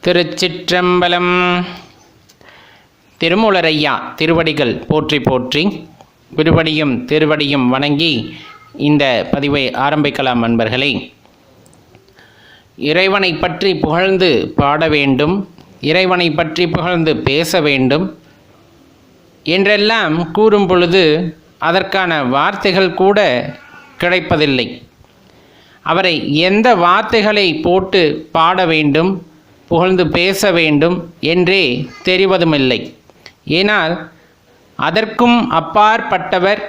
திருச்சிற்றம்பலம். திருமூலரையா திருவடிகள் போற்றி போற்றி, திருவடியும் திருவடியும் வணங்கி இந்த பதிவை ஆரம்பிக்கலாம். நண்பர்களே, இறைவனை பற்றி புகழ்ந்து பாட வேண்டும், இறைவனை பற்றி புகழ்ந்து பேச வேண்டும் என்றெல்லாம் கூறும் பொழுது அதற்கான வார்த்தைகள் கூட கிடைப்பதில்லை. அவரை எந்த வார்த்தைகளை போட்டு பாட வேண்டும், புகழ்ந்து பேச வேண்டும் என்றே தெரிவதுமில்லை. ஏனால் அதற்கும் அப்பாற்பட்டவர்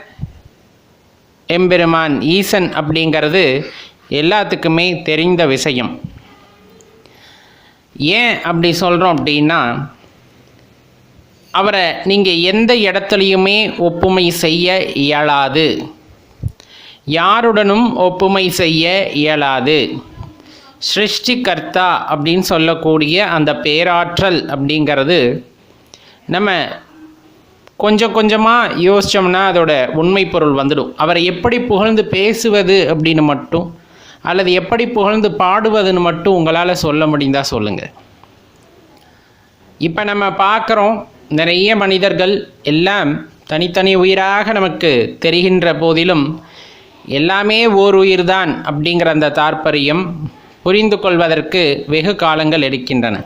எம்பெருமான் ஈசன் அப்படிங்கிறது எல்லாத்துக்குமே தெரிந்த விஷயம். ஏன் அப்படி சொல்கிறோம் அப்படின்னா, அவரை நீங்கள் எந்த இடத்துலையுமே ஒப்புமை செய்ய இயலாது, யாருடனும் ஒப்புமை செய்ய இயலாது. சிருஷ்டிகர்த்தா அப்படின்னு சொல்லக்கூடிய அந்த பேராற்றல் அப்படிங்கிறது நம்ம கொஞ்சம் கொஞ்சமாக யோசித்தோம்னா அதோட உண்மை பொருள் வந்துடும். அவரை எப்படி புகழ்ந்து பேசுவது அப்படின்னு மட்டும், அல்லது எப்படி புகழ்ந்து பாடுவதுன்னு மட்டும் உங்களால் சொல்ல முடிந்தால் சொல்லுங்கள். இப்போ நம்ம பார்க்குறோம், நிறைய மனிதர்கள் எல்லாம் தனித்தனி உயிராக நமக்கு தெரிகின்ற போதிலும் எல்லாமே ஓர் உயிர்தான் அப்படிங்கிற அந்த தாற்பயம் புரிந்து கொள்வதற்கு வெகு காலங்கள் எடுக்கின்றன.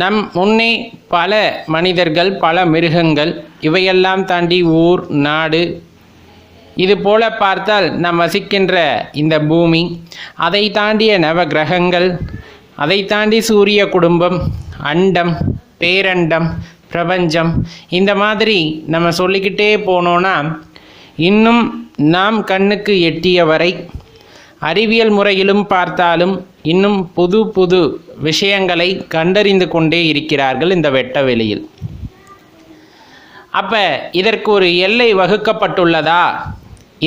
நம் முன்னே பல மனிதர்கள், பல மிருகங்கள், இவையெல்லாம் தாண்டி ஊர், நாடு, இது போல பார்த்தால் நாம் வசிக்கின்ற இந்த பூமி, அதை தாண்டிய நவ கிரகங்கள், அதை தாண்டி சூரிய குடும்பம், அண்டம், பேரண்டம், பிரபஞ்சம், இந்த மாதிரி நம்ம சொல்லிக்கிட்டே போனோன்னா இன்னும் நாம் கண்ணுக்கு எட்டிய வரை அறிவியல் முறையிலும் பார்த்தாலும் இன்னும் புது புது விஷயங்களை கண்டறிந்து கொண்டே இருக்கிறார்கள் இந்த வெட்ட வெளியில். அப்போ இதற்கு ஒரு எல்லை வகுக்கப்பட்டுள்ளதா?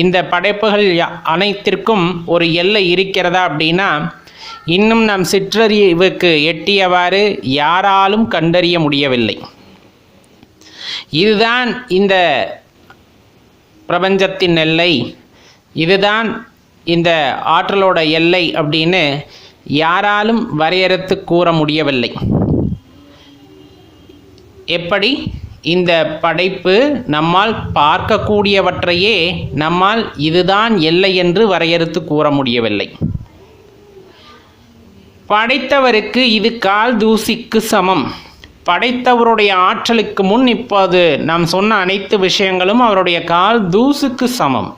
இந்த படைப்புகள் அனைத்திற்கும் ஒரு எல்லை இருக்கிறதா அப்படின்னா இன்னும் நம் சிற்றறிவுக்கு எட்டியவாறு யாராலும் கண்டறிய முடியவில்லை. இதுதான் இந்த பிரபஞ்சத்தின் எல்லை, இதுதான் இந்த ஆற்றலோட எல்லை அப்படின்னு யாராலும் வரையறுத்து கூற முடியவில்லை. எப்படி இந்த படைப்பு நம்மால் பார்க்கக்கூடியவற்றையே நம்மால் இதுதான் எல்லை என்று வரையறுத்து கூற முடியவில்லை. படைத்தவருக்கு இது கால் தூசிக்கு சமம். படைத்தவருடைய ஆற்றலுக்கு முன் இப்போது நாம் சொன்ன அனைத்து விஷயங்களும் அவருடைய கால் தூசுக்கு சமம்.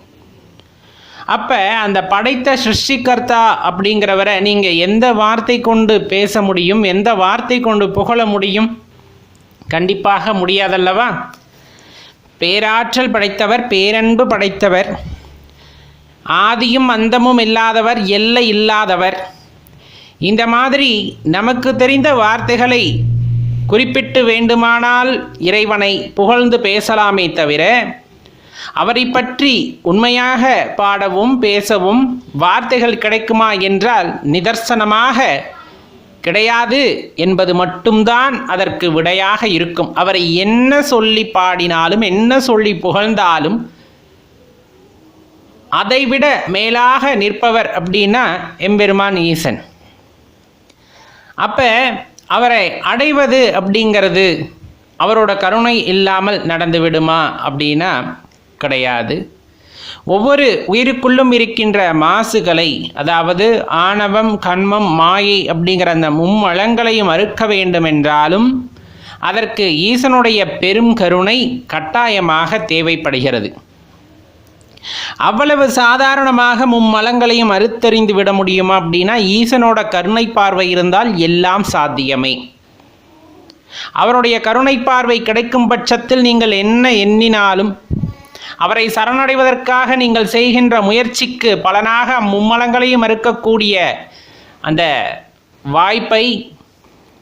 அப்போ அந்த படைத்த சிருஷ்டிகர்த்தா அப்படிங்கிறவரை நீங்கள் எந்த வார்த்தை கொண்டு பேச முடியும், எந்த வார்த்தை கொண்டு புகழ முடியும்? கண்டிப்பாக முடியாதல்லவா? பேராற்றல் படைத்தவர், பேரன்பு படைத்தவர், ஆதியும் அந்தமும் இல்லாதவர், எல்லை இல்லாதவர், இந்த மாதிரி நமக்கு தெரிந்த வார்த்தைகளை குறிப்பிட்டு வேண்டுமானால் இறைவனை புகழ்ந்து பேசலாமே தவிர அவரை பற்றி உண்மையாக பாடவும் பேசவும் வார்த்தைகள் கிடைக்குமா என்றால் நிதர்சனமாக கிடையாது என்பது மட்டும்தான் அதற்கு விடையாக இருக்கும். அவரை என்ன சொல்லி பாடினாலும், என்ன சொல்லி புகழ்ந்தாலும் அதைவிட மேலாக நிற்பவர் அப்படின்னா எம்பெருமான் ஈசன். அப்போ அவரை அடைவது அப்படிங்கிறது அவரோட கருணை இல்லாமல் நடந்து விடுமா அப்படின்னா கிடையாது. ஒவ்வொரு உயிருக்குள்ளும் இருக்கின்ற மாசுகளை, அதாவது ஆணவம், கண்மம், மாயை அப்படிங்கிற அந்த மும்மலங்களையும் அறுக்க வேண்டும் என்றாலும் அதற்கு ஈசனுடைய பெரும் கருணை கட்டாயமாக தேவைப்படுகிறது. அவ்வளவு சாதாரணமாக மும்மலங்களையும் அறுத்தறிந்து விட முடியுமா அப்படின்னா ஈசனோட கருணை பார்வை இருந்தால் எல்லாம் சாத்தியமே. அவருடைய கருணை பார்வை கிடைக்கும் பட்சத்தில் நீங்கள் என்ன எண்ணினாலும், அவரை சரணடைவதற்காக நீங்கள் செய்கின்ற முயற்சிக்கு பலனாக மும்மலங்களையும் மறுக்கக்கூடிய அந்த வாய்ப்பை,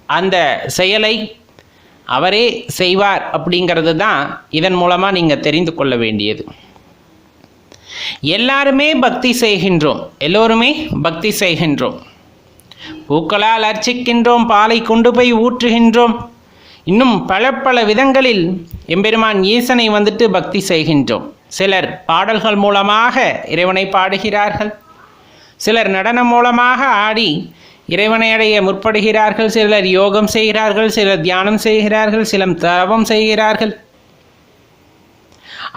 அந்த செயலை அவரே செய்வார் அப்படிங்கிறது தான் இதன் மூலமாக நீங்கள் தெரிந்து கொள்ள வேண்டியது. எல்லாருமே பக்தி செய்கின்றோம், எல்லோருமே பக்தி செய்கின்றோம். பூக்களால் அர்ச்சிக்கின்றோம், பாலை கொண்டு போய் ஊற்றுகின்றோம், இன்னும் பல பல விதங்களில் எம்பெருமான் ஈசனை வந்துட்டு பக்தி செய்கின்றோம். சிலர் பாடல்கள் மூலமாக இறைவனை பாடுகிறார்கள், சிலர் நடனம் மூலமாக ஆடி இறைவனை அடைய முற்படுகிறார்கள், சிலர் யோகம் செய்கிறார்கள், சிலர் தியானம் செய்கிறார்கள், சிலர் தவம் செய்கிறார்கள்.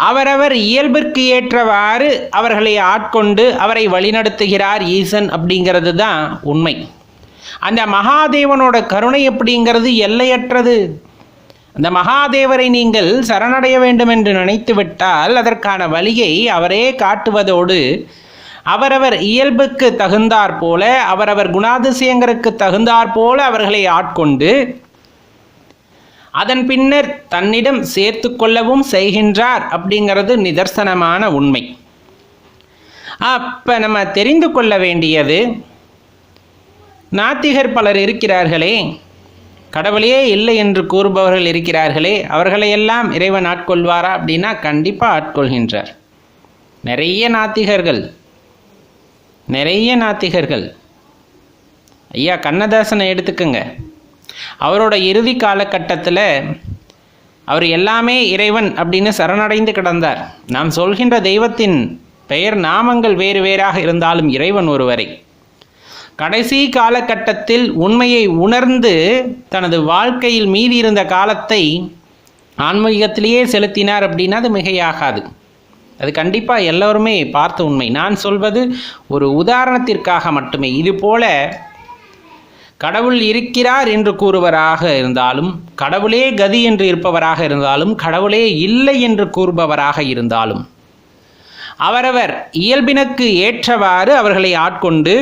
அவரவர் இயல்பிற்கு ஏற்றவாறு அவர்களை ஆட்கொண்டு அவரை வழிநடத்துகிறார் ஈசன் அப்படிங்கிறது தான் உண்மை. அந்த மகாதேவனோட கருணை அப்படிங்கிறது எல்லையற்றது. அந்த மகாதேவரை நீங்கள் சரணடைய வேண்டும் என்று நினைத்து விட்டால் அதற்கான வழியை அவரே காட்டுவதோடு அவரவர் இயல்புக்கு தகுந்தாற் போல, அவரவர் குணாதிசயங்களுக்கு தகுந்தாற் போல அவர்களை ஆட்கொண்டு அதன் பின்னர் தன்னிடம் சேர்த்து கொள்ளவும் செய்கின்றார் அப்படிங்கிறது நிதர்சனமான உண்மை. அப்போ நம்ம தெரிந்து கொள்ள வேண்டியது, நாத்திகர் பலர் இருக்கிறார்களே, கடவுளே இல்லை என்று கூறுபவர்கள் இருக்கிறார்களே, அவர்களையெல்லாம் இறைவன் ஆட்கொள்வாரா அப்படின்னா கண்டிப்பாக ஆட்கொள்கின்றார். நிறைய நாத்திகர்கள் ஐயா கண்ணதாசனை எடுத்துக்கோங்க. அவரோட இறுதி காலகட்டத்தில் அவர் எல்லாமே இறைவன் அப்படின்னு சரணடைந்து கிடந்தார். நாம் சொல்கின்ற தெய்வத்தின் பெயர் நாமங்கள் வேறு வேறாக இருந்தாலும் இறைவன் ஒருவரை. கடைசி காலகட்டத்தில் உண்மையை உணர்ந்து தனது வாழ்க்கையில் மீதி இருந்த காலத்தை ஆன்மீகத்திலேயே செலுத்தினார் அப்படின்னா அது மிகையாகாது. அது கண்டிப்பாக எல்லோருமே பார்த்த உண்மை. நான் சொல்வது ஒரு உதாரணத்திற்காக மட்டுமே. இதுபோல கடவுள் இருக்கிறார் என்று கூறுவராக இருந்தாலும், கடவுளே கதி என்று இருப்பவராக இருந்தாலும், கடவுளே இல்லை என்று கூறுபவராக இருந்தாலும், அவரவர் இயல்பினுக்கு ஏற்றவாறு அவர்களை ஆட்கொண்டு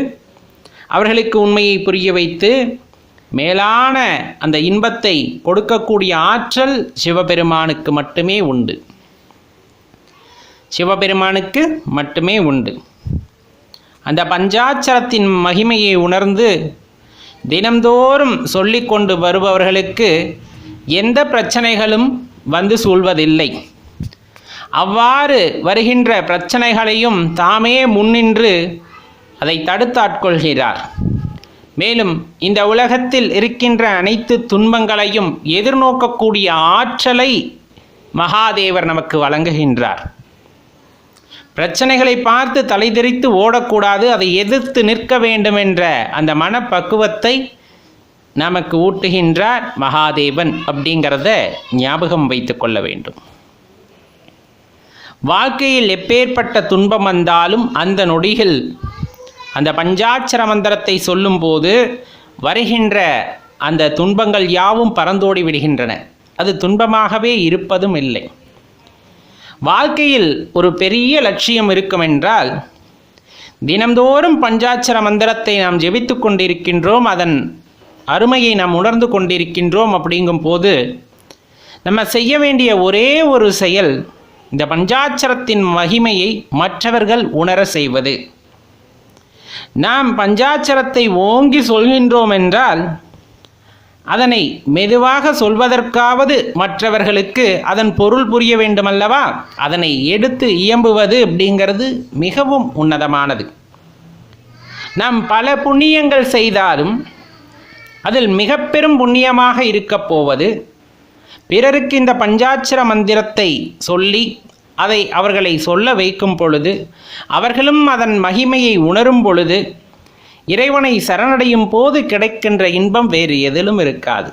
அவர்களுக்கு உண்மையை புரிய வைத்து மேலான அந்த இன்பத்தை கொடுக்கக்கூடிய ஆற்றல் சிவபெருமானுக்கு மட்டுமே உண்டு. சிவபெருமானுக்கு மட்டுமே உண்டு. அந்த பஞ்சாட்சரத்தின் மகிமையை உணர்ந்து தினம்தோறும் சொல்லிக்கொண்டு வருபவர்களுக்கு எந்த பிரச்சனைகளும் வந்து சூழ்வதில்லை. அவ்வாறு வருகின்ற பிரச்சனைகளையும் தாமே முன்னின்று அதை தடுத்தாட்கொள்கிறார். மேலும் இந்த உலகத்தில் இருக்கின்ற அனைத்து துன்பங்களையும் எதிர்நோக்கக்கூடிய ஆற்றலை மகாதேவர் நமக்கு வழங்குகின்றார். பிரச்சனைகளை பார்த்து தலைதெறித்து ஓடக்கூடாது, அதை எதிர்த்து நிற்க வேண்டும் என்ற அந்த மனப்பக்குவத்தை நமக்கு ஊட்டுகின்றார் மகாதேவன் அப்படிங்கிறத ஞாபகம் வைத்து கொள்ள வேண்டும். வாழ்க்கையில் எப்பேற்பட்ட துன்பம் வந்தாலும் அந்த நொடியில் அந்த பஞ்சாட்சர மந்திரத்தை சொல்லும்போது வருகின்ற அந்த துன்பங்கள் யாவும் பறந்தோடி விடுகின்றன. அது துன்பமாகவே இருப்பதும் இல்லை. வாழ்க்கையில் ஒரு பெரிய லட்சியம் இருக்கும் என்றால் தினம்தோறும் பஞ்சாட்சர மந்திரத்தை நாம் ஜெபித்து கொண்டிருக்கின்றோம், அதன் அருமையை நாம் உணர்ந்து கொண்டிருக்கின்றோம். அப்படிங்கும் போது நம்ம செய்ய வேண்டிய ஒரே ஒரு செயல் இந்த பஞ்சாட்சரத்தின் மகிமையை மற்றவர்கள் உணர செய்வது. நாம் பஞ்சாட்சரத்தை ஓங்கி சொல்கின்றோம் என்றால் அதனை மெதுவாக சொல்வதற்காவது மற்றவர்களுக்கு அதன் பொருள் புரிய வேண்டுமல்லவா? அதனை எடுத்து இயம்புவது அப்படிங்கிறது மிகவும் உன்னதமானது. நாம் பல புண்ணியங்கள் செய்தாலும் அதில் மிக பெரும் புண்ணியமாக இருக்கப் போவது பிறருக்கு இந்த பஞ்சாட்சர மந்திரத்தை சொல்லி அதை அவர்களை சொல்ல வைக்கும் பொழுது, அவர்களும் அதன் மகிமையை உணரும் பொழுது, இறைவனை சரணடையும் போது கிடைக்கின்ற இன்பம் வேறு எதிலும் இருக்காது.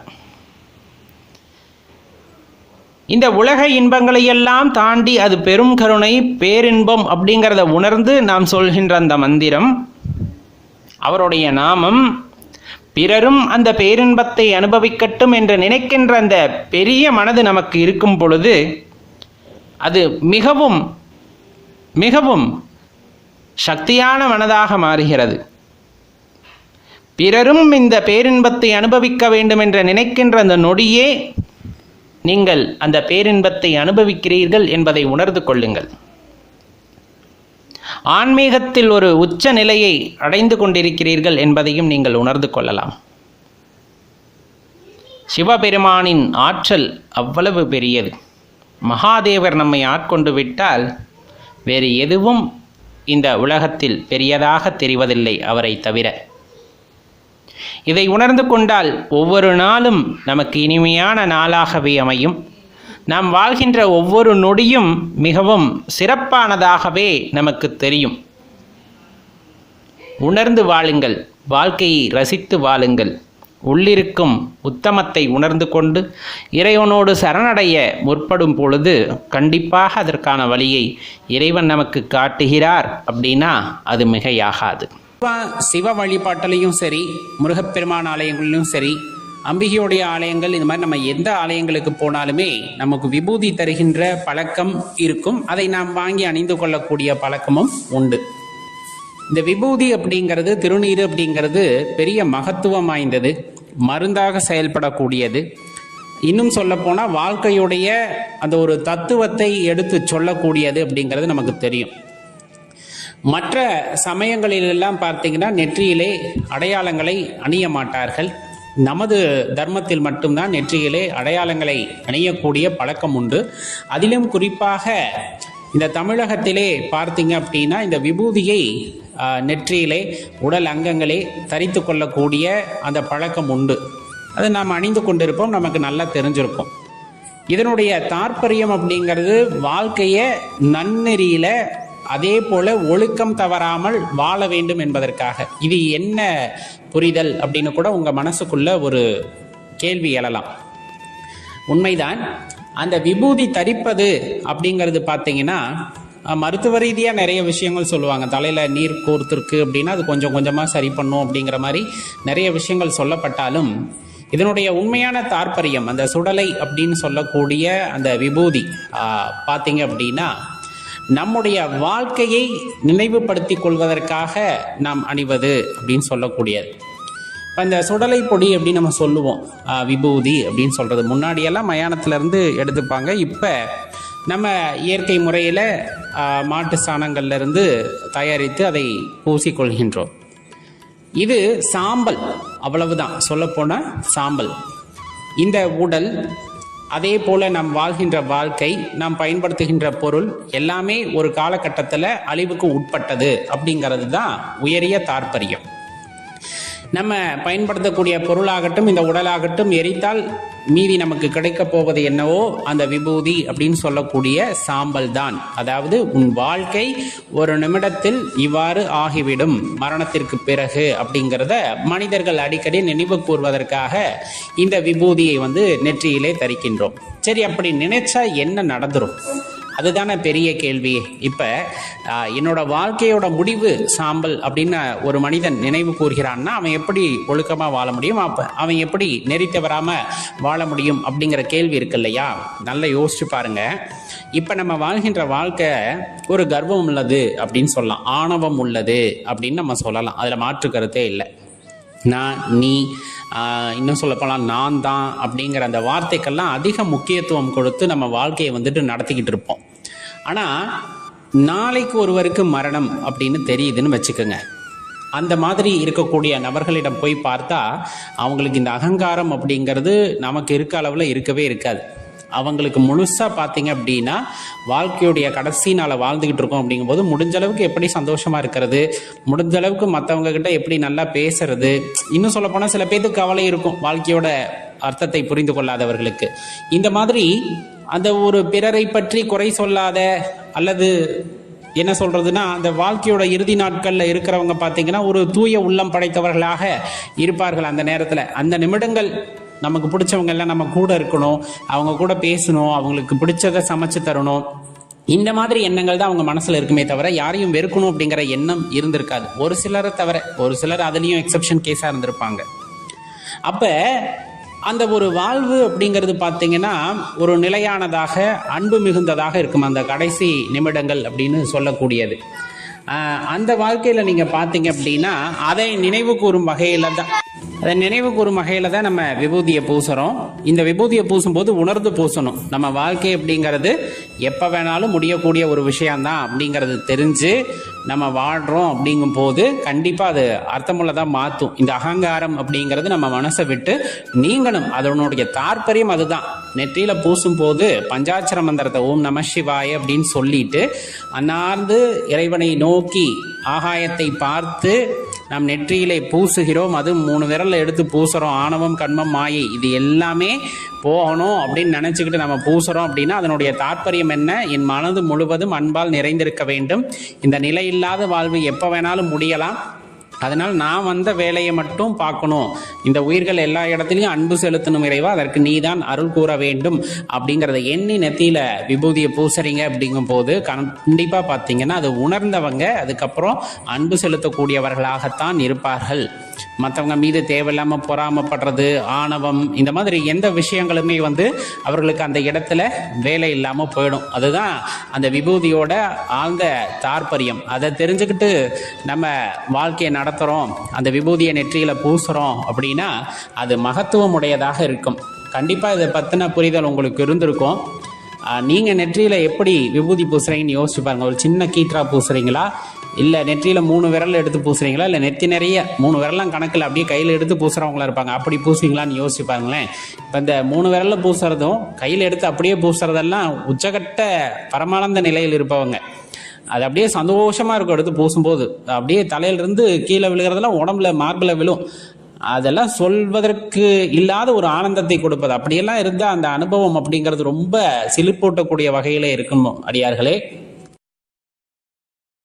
இந்த உலக இன்பங்களையெல்லாம் தாண்டி அது பெரும் கருணை, பேரின்பம் அப்படிங்கிறத உணர்ந்து நாம் சொல்கின்ற அந்த மந்திரம், அவருடைய நாமம், பிறரும் அந்த பேரின்பத்தை அனுபவிக்கட்டும் என்று நினைக்கின்ற அந்த பெரிய மனது நமக்கு இருக்கும் பொழுது அது மிகவும் மிகவும் சக்தியான மனதாக மாறுகிறது. பிறரும் இந்த பேரின்பத்தை அனுபவிக்க வேண்டும் என்று நினைக்கின்ற அந்த நொடியே நீங்கள் அந்த பேரின்பத்தை அனுபவிக்கிறீர்கள் என்பதை உணர்ந்து கொள்ளுங்கள். ஆன்மீகத்தில் ஒரு உச்ச நிலையை அடைந்து கொண்டிருக்கிறீர்கள் என்பதையும் நீங்கள் உணர்ந்து கொள்ளலாம். சிவபெருமானின் ஆற்றல் அவ்வளவு பெரியது. மகாதேவர் நம்மை ஆட்கொண்டு விட்டால் வேறு எதுவும் இந்த உலகத்தில் பெரியதாக தெரிவதில்லை அவரை தவிர. இதை உணர்ந்து கொண்டால் ஒவ்வொரு நாளும் நமக்கு இனிமையான நாளாகவே அமையும். நாம் வாழ்கின்ற ஒவ்வொரு நொடியும் மிகவும் சிறப்பானதாகவே நமக்கு தெரியும். உணர்ந்து வாழுங்கள். வாழ்க்கையை ரசித்து வாழுங்கள். உள்ளிருக்கும் உத்தமத்தை உணர்ந்து கொண்டு இறைவனோடு சரணடைய முற்படும் பொழுது கண்டிப்பாக அதற்கான வழியை இறைவன் நமக்கு காட்டுகிறார் அப்படின்னா அது மிகையாகாது. சிவ வழிபாட்டிலையும் சரி, முருகப்பெருமான் ஆலயங்களிலும் சரி, அம்பிகையுடைய ஆலயங்கள், இந்த மாதிரி நம்ம எந்த ஆலயங்களுக்கு போனாலுமே நமக்கு விபூதி தருகின்ற பழக்கம் இருக்கும். அதை நாம் வாங்கி அணிந்து கொள்ளக்கூடிய பழக்கமும் உண்டு. இந்த விபூதி அப்படிங்கிறது, திருநீர் அப்படிங்கிறது பெரிய மகத்துவம் வாய்ந்தது, மருந்தாக செயல்படக்கூடியது. இன்னும் சொல்லப்போனால் வாழ்க்கையுடைய அந்த ஒரு தத்துவத்தை எடுத்து சொல்லக்கூடியது அப்படிங்கிறது நமக்கு தெரியும். மற்ற சமயங்களிலெல்லாம் பார்த்தீங்கன்னா நெற்றியிலே அடையாளங்களை அணிய மாட்டார்கள். நமது தர்மத்தில் மட்டும்தான் நெற்றியிலே அடையாளங்களை அணியக்கூடிய பழக்கம் உண்டு. அதிலும் குறிப்பாக இந்த தமிழகத்திலே பார்த்தீங்க அப்படின்னா இந்த விபூதியை நெற்றியிலே உடல் அங்கங்களே தரித்து கொள்ளக்கூடிய அந்த பழக்கம் உண்டு. அதை நாம் அணிந்து கொண்டிருப்போம், நமக்கு நல்லா தெரிஞ்சிருக்கும். இதனுடைய தாற்பயம் அப்படிங்கிறது வாழ்க்கையை நன்னெறியில அதே போல ஒழுக்கம் தவறாமல் வாழ வேண்டும் என்பதற்காக. இது என்ன புரிதல் அப்படின்னு கூட உங்கள் மனசுக்குள்ள ஒரு கேள்வி எழலாம். உண்மைதான். அந்த விபூதி தரிப்பது அப்படிங்கிறது பார்த்தீங்கன்னா மருத்துவ ரீதியாக நிறைய விஷயங்கள் சொல்லுவாங்க. தலையில் நீர் கோர்த்துருக்கு அப்படின்னா அது கொஞ்சம் கொஞ்சமாக சரி பண்ணும் அப்படிங்கிற மாதிரி நிறைய விஷயங்கள் சொல்லப்பட்டாலும் இதனுடைய உண்மையான தாற்பயம், அந்த சுடலை அப்படின்னு சொல்லக்கூடிய அந்த விபூதி பார்த்தீங்க அப்படின்னா நம்முடைய வாழ்க்கையை நினைவுபடுத்தி கொள்வதற்காக நாம் அணிவது அப்படின்னு சொல்லக்கூடியது. இப்போ இந்த சுடலை பொடி அப்படின்னு நம்ம சொல்லுவோம், விபூதி அப்படின்னு சொல்கிறது. முன்னாடியெல்லாம் மயானத்திலேருந்து எடுத்துப்பாங்க. இப்போ நம்ம இயற்கை முறையில் மாட்டு சாணங்கள்லேருந்து தயாரித்து அதை பூசிக்கொள்கின்றோம். இது சாம்பல், அவ்வளவுதான். சொல்லப்போனால் சாம்பல். இந்த உடல், அதே போல் நாம் வாழ்கின்ற வாழ்க்கை, நாம் பயன்படுத்துகின்ற பொருள் எல்லாமே ஒரு காலகட்டத்தில் அழிவுக்கு உட்பட்டது அப்படிங்கிறது தான் உயரிய தாற்பயம். நம்ம பயன்படுத்தக்கூடிய பொருளாகட்டும், இந்த உடலாகட்டும் எரித்தால் மீதி நமக்கு கிடைக்க போவது என்னவோ அந்த விபூதி அப்படின்னு சொல்லக்கூடிய சாம்பல் தான். அதாவது உன் வாழ்க்கை ஒரு நிமிடத்தில் இவ்வாறு ஆகிவிடும் மரணத்திற்கு பிறகு அப்படிங்கிறத மனிதர்கள் அடிக்கடி நினைவு கூறுவதற்காக இந்த விபூதியை நெற்றியிலே தரிக்கின்றோம். சரி, அப்படி நினைச்சா என்ன நடந்துரும்? அதுதானே பெரிய கேள்வி. இப்போ என்னோட வாழ்க்கையோட முடிவு சாம்பல் அப்படின்னு ஒரு மனிதன் நினைவு கூறுகிறான்னா அவன் எப்படி ஒழுக்கமாக வாழ முடியும்? அப்போ அவன் எப்படி நெறி தவறாமல் வாழ முடியும் அப்படிங்கிற கேள்வி இருக்கு இல்லையா? நல்லா யோசிச்சு பாருங்க. இப்போ நம்ம வாழ்கின்ற வாழ்க்கை ஒரு கர்வம் உள்ளது அப்படின்னு சொல்லலாம், ஆணவம் உள்ளது அப்படின்னு நம்ம சொல்லலாம். அதில் மாற்று கருத்தே இல்லை. நான், நீ, இன்னும் சொல்லப்போனால் நான் தான் அப்படிங்கிற அந்த வார்த்தைக்கெல்லாம் அதிக முக்கியத்துவம் கொடுத்து நம்ம வாழ்க்கையை நடத்திக்கிட்டு இருப்போம். ஆனால் நாளைக்கு ஒருவருக்கு மரணம் அப்படின்னு தெரியுதுன்னு வச்சுக்கோங்க. அந்த மாதிரி இருக்கக்கூடிய நபர்களிடம் போய் பார்த்தா அவங்களுக்கு இந்த அகங்காரம் அப்படிங்கிறது நமக்கு இருக்க அளவில் இருக்கவே இருக்காது. அவங்களுக்கு முழுசாக பார்த்தீங்க அப்படின்னா வாழ்க்கையுடைய கடைசி நாளை வாழ்ந்துக்கிட்டு இருக்கோம். அப்படிங்கும்போது முடிஞ்ச அளவுக்கு எப்படி சந்தோஷமாக இருக்கிறது, முடிஞ்ச அளவுக்கு மற்றவங்க கிட்ட எப்படி நல்லா பேசுறது, இன்னும் சொல்லப்போனால் சில பேருக்கு கவலை இருக்கும் வாழ்க்கையோட அர்த்தத்தை புரிந்து கொள்ளாதவர்களுக்கு. இந்த மாதிரி அந்த ஒரு பிறரை பற்றி குறை சொல்லாத, அல்லது என்ன சொல்கிறதுனா அந்த வாழ்க்கையோட இறுதி நாட்களில் இருக்கிறவங்க பார்த்தீங்கன்னா ஒரு தூய உள்ளம் படைத்தவர்களாக இருப்பார்கள். அந்த நேரத்தில் அந்த நிமிடங்கள் நமக்கு பிடிச்சவங்க எல்லாம் நம்ம கூட இருக்கணும், அவங்க கூட பேசணும், அவங்களுக்கு பிடிச்சதை சமைச்சு தரணும். இந்த மாதிரி எண்ணங்கள் தான் அவங்க மனசில் இருக்குமே தவிர யாரையும் வெறுக்கணும் அப்படிங்கிற எண்ணம் இருந்திருக்காது. ஒரு சிலரை தவிர, ஒரு சிலர் அதுலேயும் எக்ஸப்ஷன் கேஸாக இருந்திருப்பாங்க. அப்போ அந்த ஒரு வாழ்வு அப்படிங்கிறது பார்த்தீங்கன்னா ஒரு நிலையானதாக, அன்பு மிகுந்ததாக இருக்கும் அந்த கடைசி நிமிடங்கள் அப்படின்னு சொல்லக்கூடியது. அந்த வாழ்க்கையில் நீங்கள் பார்த்தீங்க அப்படின்னா அதை நினைவு கூறும் வகையில் தான் நம்ம விபூதியை பூசுகிறோம். இந்த விபூதியை பூசும்போது உணர்ந்து பூசணும். நம்ம வாழ்க்கை அப்படிங்கிறது எப்போ வேணாலும் முடியக்கூடிய ஒரு விஷயம்தான் அப்படிங்கிறது தெரிஞ்சு நம்ம வாழ்கிறோம். அப்படிங்கும் போது கண்டிப்பாக அது அர்த்தமுள்ளதாக மாற்றும். இந்த அகங்காரம் அப்படிங்கிறது நம்ம மனசை விட்டு நீங்கணும். அதனுடைய தாற்பயம் அதுதான். நெற்றியில் பூசும் போது பஞ்சாட்சர மந்திரத்தை ஓம் நம சிவாய அப்படின்னு சொல்லிட்டு அன்னார்ந்து இறைவனை நோக்கி ஆகாயத்தை பார்த்து நாம் நெற்றியிலே பூசுகிறோம். அது 3 விரலில் எடுத்து பூசுகிறோம். ஆணவம், கண்மம், மாயை இது எல்லாமே போகணும் அப்படின்னு நினச்சிக்கிட்டு நம்ம பூசுகிறோம் அப்படின்னா அதனுடைய தாற்பயம் என்ன? என் மனது முழுவதும் அன்பால் நிறைந்திருக்க வேண்டும். இந்த நிலையில்லாத வாழ்வு எப்போ வேணாலும் முடியலாம். அதனால் நான் வந்த வேலையை மட்டும் பார்க்கணும், இந்த உயிர்கள் எல்லா இடத்துலையும் அன்பு செலுத்தணும் இறைவா, அதற்கு நீதான் அருள் கூற வேண்டும் அப்படிங்கிறத எண்ணி நெத்தியில் விபூதியை பூசுறீங்க அப்படிங்கும் போது கண்டிப்பாக பார்த்தீங்கன்னா அது உணர்ந்தவங்க அதுக்கப்புறம் அன்பு செலுத்தக்கூடியவர்களாகத்தான் இருப்பார்கள். மற்றவங்க மீது தேவையில்லாமல் பொறாமப்படுறது, ஆணவம், இந்த மாதிரி எந்த விஷயங்களுமே அவர்களுக்கு அந்த இடத்துல வேலை இல்லாமல் போயிடும். அதுதான் அந்த விபூதியோட ஆழ்ந்த தாற்பயம். அதை தெரிஞ்சுக்கிட்டு நம்ம வாழ்க்கையை நடத்துகிறோம், அந்த விபூதியை நெற்றியில் பூசுகிறோம் அப்படின்னா அது மகத்துவம் உடையதாக இருக்கும். கண்டிப்பாக இதை பற்றின புரிதல் உங்களுக்கு இருந்திருக்கும். நீங்கள் நெற்றியில் எப்படி விபூதி பூசுகிறீங்கன்னு யோசிச்சு பாருங்கள். ஒரு சின்ன கீற்றா பூசுகிறீங்களா, இல்லை நெற்றியில் 3 விரல் எடுத்து பூசுறீங்களா, இல்லை நெத்தி நிறைய 3 விரலாம் கணக்கில் அப்படியே கையில் எடுத்து பூசுகிறவங்களா இருப்பாங்க, அப்படி பூசுவீங்களான்னு யோசிச்சு பாருங்களேன். இப்போ இந்த 3 விரலில் பூசுறதும் கையில் எடுத்து அப்படியே பூசுறதெல்லாம் உச்சகட்ட பரமானந்த நிலையில் இருப்பவங்க. அது அப்படியே சந்தோஷமாக இருக்கும். எடுத்து பூசும்போது அப்படியே தலையிலிருந்து கீழே விழுகிறதெல்லாம் உடம்புல மார்பில் விழும். அதெல்லாம் சொல்வதற்கு இல்லாத ஒரு ஆனந்தத்தை கொடுப்பது. அப்படியெல்லாம் இருந்தால் அந்த அனுபவம் அப்படிங்கிறது ரொம்ப சிலிப்பூட்டக்கூடிய வகையில் இருக்கும் அடியார்களே.